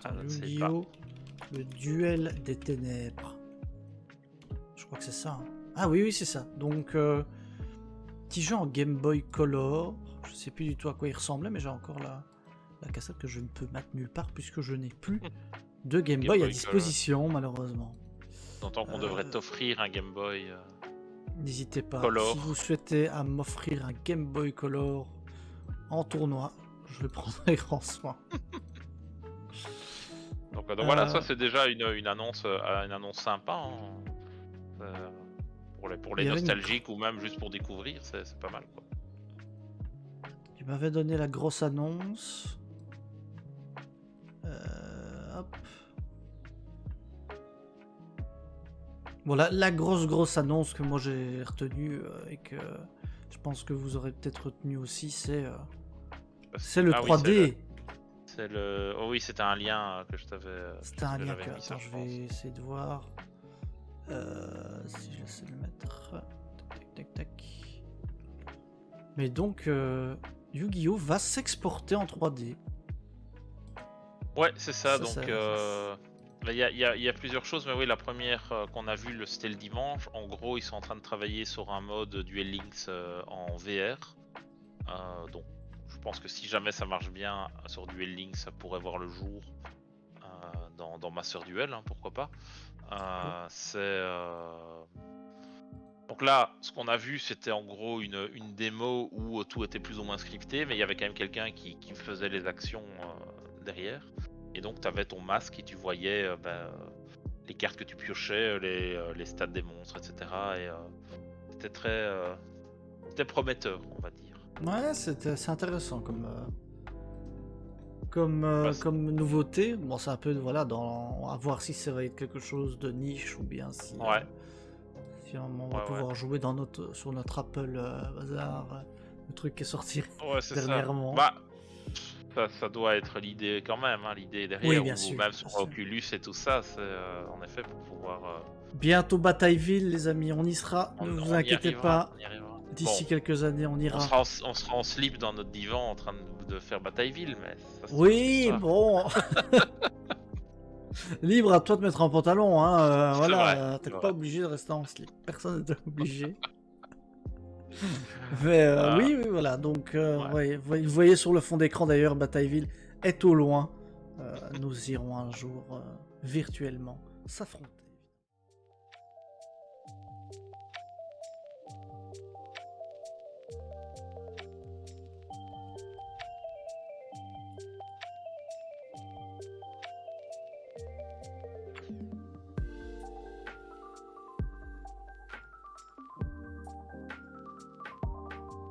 B: Ah,
A: Attends,
B: je ne sais pas.
A: Yu-Gi-Oh! Le Duel des Ténèbres. Je crois que c'est ça. Hein. Ah oui, oui, c'est ça. Donc, petit jeu en Game Boy Color. Je sais plus du tout à quoi il ressemblait, mais j'ai encore la cassette que je ne peux mettre nulle part puisque je n'ai plus de Game
B: Game
A: Boy à
B: Boy Color.
A: disposition, malheureusement.
B: J'entends qu'on devrait t'offrir un Game Boy
A: N'hésitez pas,
B: Color.
A: si vous souhaitez à m'offrir un Game Boy Color en tournoi, je le prendrai grand soin.
B: Donc voilà, ça c'est déjà une annonce sympa. Hein. Pour
A: Il
B: les
A: y avait une...
B: nostalgiques ou même juste pour découvrir, c'est pas mal. Quoi.
A: Tu m'avais donné la grosse annonce. Hop. Voilà, la grosse annonce que moi j'ai retenue et que je pense que vous aurez peut-être retenu aussi, c'est le 3D.
B: Oh oui, c'était un lien que je t'avais.
A: C'était un lien
B: j'avais
A: que...
B: mis ça,
A: Attends, je
B: je pense.
A: vais essayer de voir si j'essaie de le mettre. Tac, tac, tac. Mais donc, Yu-Gi-Oh! Va s'exporter en 3D.
B: Ouais, c'est ça. Donc, il y a plusieurs choses, mais oui, la première qu'on a vue, c'était le dimanche. En gros, ils sont en train de travailler sur un mode Duel Links en VR. Donc, je pense que si jamais ça marche bien sur Duel Links, ça pourrait voir le jour dans Master Duel, hein, pourquoi pas. Donc là, ce qu'on a vu, c'était en gros une démo où tout était plus ou moins scripté, mais il y avait quand même quelqu'un qui faisait les actions derrière. Et donc, tu avais ton masque et tu voyais les cartes que tu piochais, les stats des monstres, etc. Et c'était prometteur, on va dire.
A: Ouais, c'est intéressant comme,
B: Bah,
A: comme nouveauté. Bon, c'est un peu, voilà, à voir si ça va être quelque chose de niche ou bien si,
B: ouais,
A: si on va pouvoir jouer sur notre Apple Bazar, le truc qui est sorti
B: ouais, c'est ça.
A: dernièrement.
B: Bah, ça doit être l'idée quand même, hein, l'idée derrière,
A: Oui, bien
B: ou
A: sûr,
B: même
A: bien
B: sur
A: sûr.
B: Oculus et tout ça, c'est en effet pour pouvoir.
A: Bientôt Batailleville, les amis, on y sera. Ne vous
B: On y
A: inquiétez
B: arrivera,
A: pas.
B: on y arrivera.
A: D'ici
B: Bon,
A: quelques années, on ira.
B: on sera en slip dans notre divan en train de faire Batailleville, mais ça c'est une autre
A: Oui,
B: histoire.
A: bon. Libre à toi de mettre un pantalon, hein.
B: C'est
A: Voilà,
B: vrai,
A: t'es
B: c'est
A: pas
B: vrai.
A: obligé de rester en slip. Personne n'est obligé. Mais
B: Ah,
A: oui, oui, voilà. Donc,
B: ouais.
A: vous voyez sur le fond d'écran d'ailleurs, Batailleville est au loin. Nous irons un jour virtuellement s'affronter.